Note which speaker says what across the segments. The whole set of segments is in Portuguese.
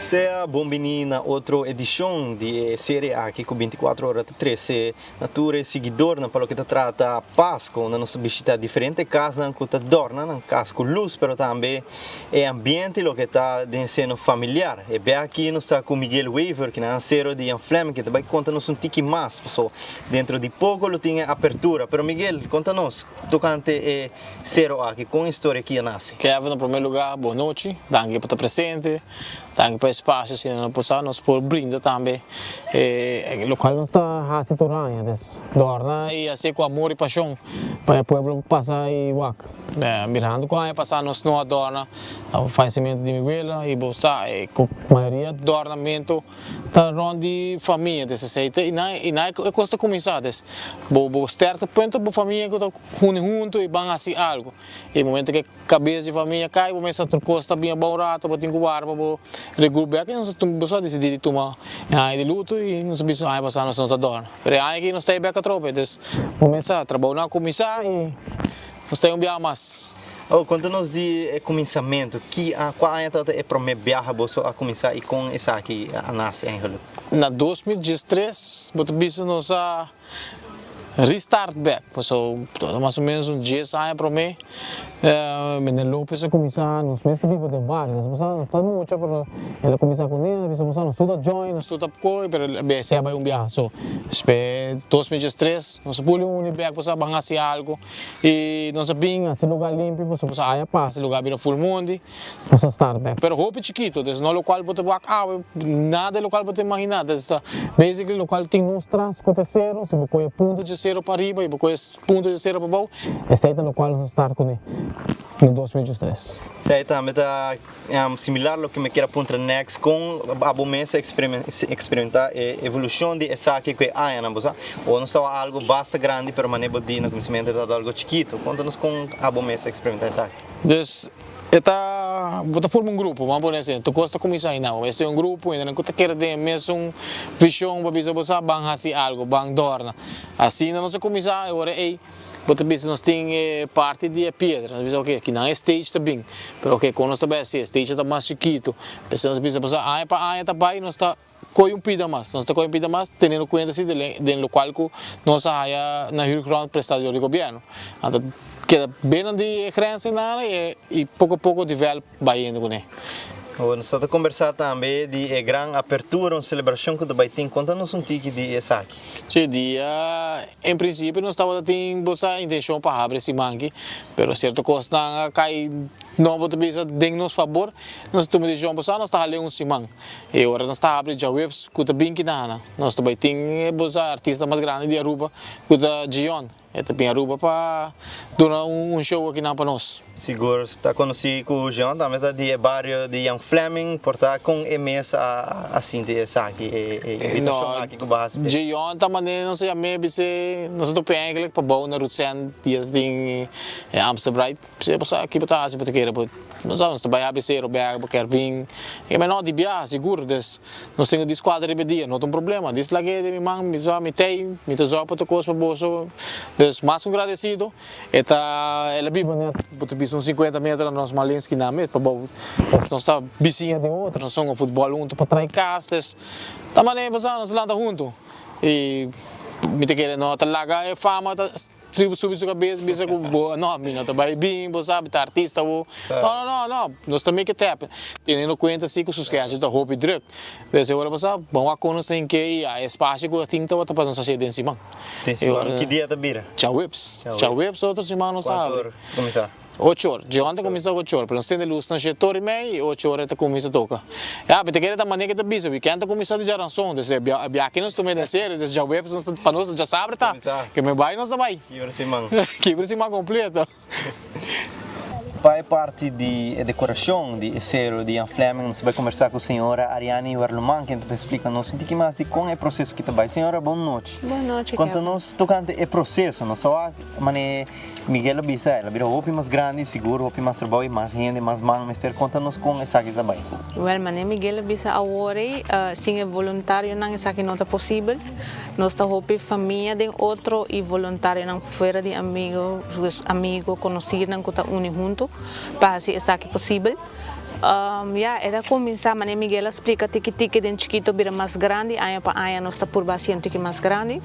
Speaker 1: Seja bem-vindo na outra edição de série aqui com 24 horas de 13. Natura seguidor na pelo que trata Páscoa, na nossa visita diferente casa, que está dorna, na casa com luz, mas também é ambiente lo que está sendo familiar. E bem aqui nós está com Miguel Weaver, que é zero de Fleming, que vai contar-nos tique mais, pessoal. Dentro de pouco lo tinha abertura, pero Miguel, conta-nos, tocante é zero aqui com a história que nasce.
Speaker 2: Kevin, em primeiro lugar, boa noite, danke por estar presente. Tanto para espaço, se não possamos nos por brindar também. O local não está a se tornar, dorna e assim com amor e paixão para o povo passar e wak. Mirando com a passar nos não adorna o falecimento de Miguel e bolsa com a maioria dornamento tá onde família desse seita e não é custa começar des. Bo certo ponto bo família que tá junto e vão assim algo. E momento que cabeça de família cai, começa a costa bem bom rato, botar com barba, bo regrupo aqui não se só decidir tomar de luto e não se bisa aí passar nos não dorna. Pero aí que não está bem a tropa, des começa a trabalhar começar e nós temos bem mais.
Speaker 1: Conta-nos de começamento, qual é a primeira viagem você a começar e com essa aqui a nascer em Hollywood?
Speaker 2: Na 2013, botou bisa nos a restart back, passou mais ou menos 10 anos para mim. Menelo precisa começar nos meses de vida de vários, nós estamos muito para ele começar com ele, precisa começar nos estuda join, nos estuda coi, mas se vai viagem, so espero 2013, nós pulamos back para banhar algo e nós bem esse lugar limpo, para aí passa lugar vira full mundo, nós start back. Pero roupa chiquito, des no local bote back, nada local bote imaginar, des basically local tem nos trans cote zero, se bocoia ponto de zero para riba e bocoia ponto de zero para baixo, esse é o local nós start com ele. No 2013.
Speaker 1: Sei também está similar ao que me quer apontar next com a bomesa experimentar a evolução de essa aqui que há na bolsa ou não está algo bastante grande pero maneiro de no conhecimento de algo chiquito. Conta-nos com a bomesa experimentar essa aqui.
Speaker 2: Dus Bota forma um grupo, vamos por assim, tu gosta de começar aí não, esse é um grupo, ainda não quer ter mesmo visão para ver se bang assim algo, bang dorna, assim não se começar agora aí. Bota bisa nós tem parte de pedra, nós bisa ok, que não é stage também, pero ok, quando nós também assim, stage está mais chiquito, pessoas bisa passar, aí para aí tá pai, nós tá coi pida mais, nós tá coi pida mais, tendo em conta assim do local que nós há na Rio Grande prestador de governo, então que bem de crença nada e pouco a pouco develop vai indo com ele.
Speaker 1: Nós estamos conversar também de grande abertura, uma celebração que vai ter. Conta-nos tique de essa aqui.
Speaker 2: Sim, em princípio nós estávamos tendo a intenção para abrir esse mangue, mas certo coisa cai não vou te dizer de nosso favor, nós estamos de João Bossa, nós estamos lendo um simão e agora nós estamos abrindo já webs que está bem que nada, nós também temos artista mais grande de Aruba, que está Gion. É também Aruba para dar show aqui para nós.
Speaker 1: Seguro, está conhecido com o João, também está de bairro de Young Fleming, por estar com a mesa assim de essa aqui, invitação aqui com o base.
Speaker 2: Gion também não sei a mim, nós estamos bem para bom na Rutsen, tem Amsterdam, você passa aqui para trás, para querer, nós estamos bem a BC, Roberto, para querer vir, e mas não de viagem, seguro, nós temos de quadra de dia, não tem problema, diz lá que de minha mãe, me tem, me tesou para tocar os bolsos. Mais agradecido, ela vive né, uns 50 metros nós malins que na met, para nós está vizinha de outra, nós somos futebol junto para trair castas, também nós lá junto e me te querendo não talaga é fama subir sua cabeça, bisa com boa, não, menina, tá bem bimbo, sabe, tá artista, não, nós também que tap, tendo em conta assim que os casos da roupa e drug, desse agora passar, bom, a nós tem que ir a espaço que tem que estar para nós fazer dentro cima.
Speaker 1: Que dia tá bira?
Speaker 2: Tchau webs, outros irmãos não sabem.
Speaker 1: Começar.
Speaker 2: 8 horas, de ontem começou 8 horas, pero nós temos luz na 7h30 e 8 horas está começa a tocar. Porque quer da maneira que está bisa, weekend está começando de ranção, desse aqui nós estamos a sério, desse já web para nós já sabe tá, que me vai nós também. Que cima completa.
Speaker 1: Vai parte de decoração de zero de Ian Fleming, nós vai conversar com a senhora Ariane Werleman, que vai explicar-nos um pouquinho mais de como é o processo que está vai. Senhora, boa noite.
Speaker 3: Boa noite.
Speaker 1: Conta-nos tocante o processo, não só Miguel Abisa, ela virou roupa mais grande, seguro, roupa mais trabalho, mais gente, mais mão, mas conta-nos como essa aqui também.
Speaker 3: Well, Miguel Abisa agora, sim é voluntário, não essa aqui não está possível. Nós está roupa família de outro e voluntário não fora de amigo conhecido, não está unido junto, para assim essa aqui possível. Era começar, mas Miguel explica tiki-tiki de chiquito vira mais grande, aí para aí nós está por baixo tiki mais grande.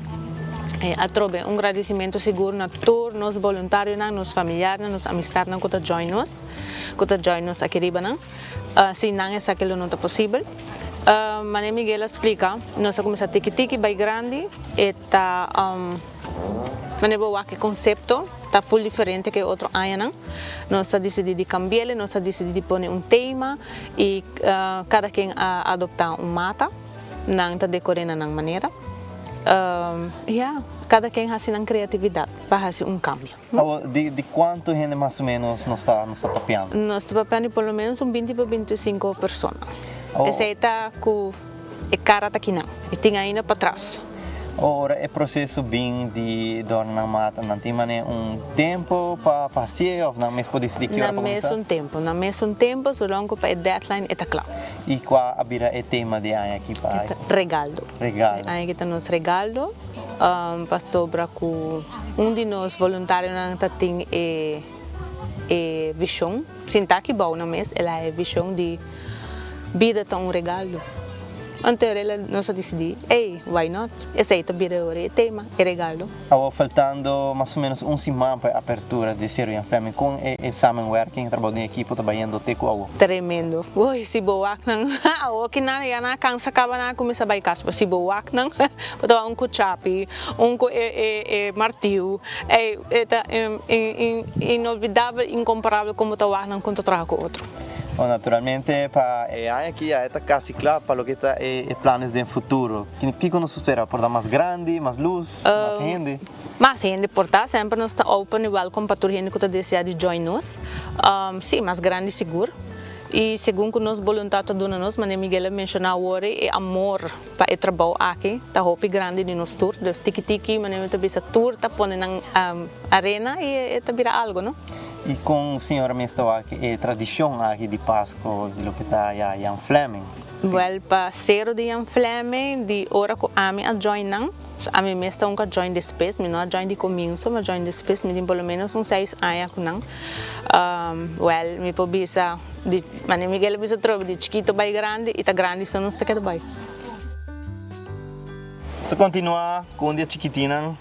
Speaker 3: Atrobe agradecimento seguro na tour, nos voluntários, nos familiares, nos amistades que join nos aqui riba não. Se não é aquilo não é possível. Mas Miguel explica, nós começamos tiki-tiki bem grande, eta mas o conceito está full diferente que outro ano. Nós decidimos cambiar, nós decidimos pôr tema e cada quem adoptar mata, não está decorando na maneira. Cada quem faz uma criatividade para fazer cambio.
Speaker 1: De quanto gente mais ou menos nós está papeando?
Speaker 3: Nós estamos papeando pelo menos 20 para 25 pessoas. Esse está com a cara aqui não, e tem ainda para trás.
Speaker 1: Ora, é processo bem de dormir mata, não tem tempo para fazer ou não mesmo pode decidir que hora para começar?
Speaker 3: Na mesmo tempo, so longo para a deadline está claro.
Speaker 1: E qual é o tema de aí aqui para
Speaker 3: regalo.
Speaker 1: Aí
Speaker 3: que está nos regalo, para sobra com de nós voluntários não tem visão, sinta aqui bom na mês, ela é visão de vida tá regalo. Então ela nós decidimos, why not? Esse aí também é o tema, é regalo.
Speaker 1: Faltando mais ou menos semana para a abertura de Zero Young Family, com o samenwerking, trabalho em equipe, trabalhando teco algo.
Speaker 3: Tremendo. Oi, se boak nang, que na na cansa acaba na começar a casa, se boak nang, botar kuchapi, martilho, é inolvidável, incomparável como trabalhar nang contra com outro.
Speaker 1: Naturalmente, para aqui está quase claro para o que está planos de futuro. O que nos espera? Por dar mais grande, mais luz, mais gente?
Speaker 3: Mais gente, portanto, sempre nós está open e welcome para todo mundo que deseja de join nós. Sim, mais grande seguro. E segundo que nós voluntários donamos, mas Miguel mencionou agora, é amor para o trabalho aqui, está hopi grande de nos tour, dos tiki-tiki, mas nós também essa tour, está pondo na arena e vira algo, não?
Speaker 1: E com o senhor mesmo aqui, tradição aqui de Páscoa, de lo que está Jan Fleming?
Speaker 3: Well, para Zero de Jan Fleming, de hora que a mim a join não, a mim mesmo nunca join depois, me não join de começo, mas join depois, me tem pelo menos 6 anos que não. Well, me pode bisa, mas Miguel bisa trobe de chiquito bem grande e tá grande só não está que bem.
Speaker 1: Se continuar com um dia chiquitinho,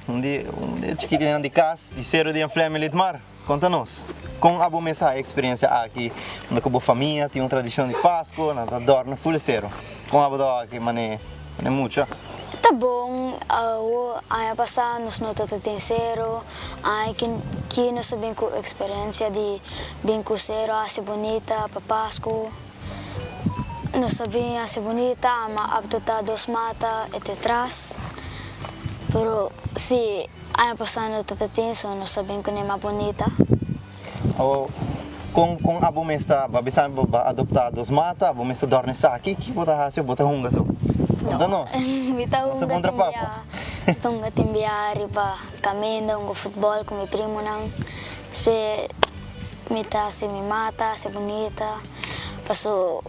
Speaker 1: de casa, de Zero de Jan Fleming de mar. Conta-nos, com a boa experiência aqui, onde a família tem uma tradição de Páscoa, na dorna full zero. Com a boa aqui, mané muito.
Speaker 4: Tá bom, ano passado nós não tem zero, que nós sabemos com a experiência de bem com zero, assim bonita para Páscoa. Nós sabemos assim bonita, mas apto dos mata e atrás. Pero se ano passado não tem zero, nós sabemos que não é mais bonita.
Speaker 1: Com a boa bisa adoptar dos mata, a boa dorne aqui, que bota hasil, bota hunga so. Não.
Speaker 4: Então, estou a enviar para caminho, um futebol com meu primo não. Mita se me mata, se bonita. Passo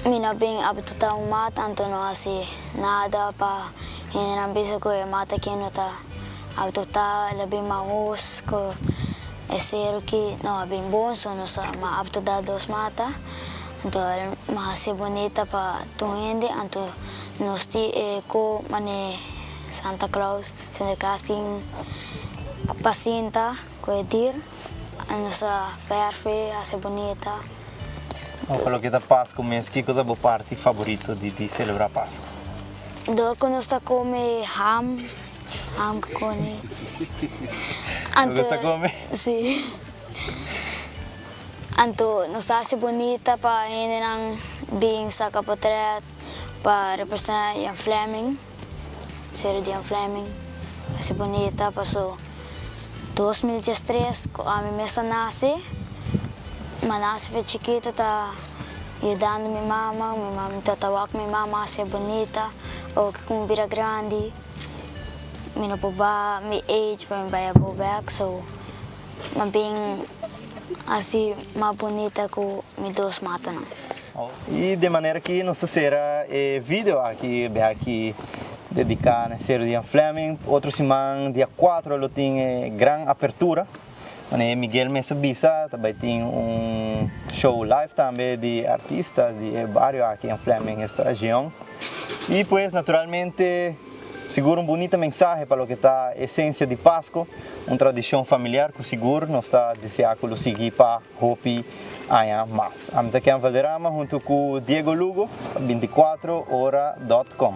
Speaker 4: mina bem apto a mata, então não assim nada para não bisa ko mata que não tá apto a labi maus ko é zero que não é bem bom, só não sa apto a dos mata. Então mais bonita para tuende, então nós com mane Santa Claus tem pacienta com dir a nossa perfeita assim bonita.
Speaker 1: Pelo que da Páscoa mesmo, que é a parte favorita de celebrar Páscoa?
Speaker 4: Dor que nós come ham com
Speaker 1: Você come?
Speaker 4: Sim. Então nós assim bonita para ainda não bem saca portrait para representar Jan Fleming, Zero de Jan Fleming, assim bonita, passou 2013, a minha mesa nasce, mas nasce foi chiquita, tá ajudando minha mama tatawak minha mama, assim bonita, ou que como vira grande, minha poba, minha age, para me vai a back, so, mas bem assim, mais bonita que meus dois matam.
Speaker 1: E de maneira que nossa será vídeo aqui dedicado a Zero de Jan Fleming. Outro semana, dia 4, ele tem grande abertura. Mané Miguel Mesa Bisa também tem show live também de artistas de barrio aqui em Fleming, esta região. E pues naturalmente seguro bonita mensagem para o que está a essência de Páscoa, tradição familiar que seguro nós está deseando seguir para hopi aia mais. Amta aqui em Valderrama junto com Diego Lugo, 24hora.com.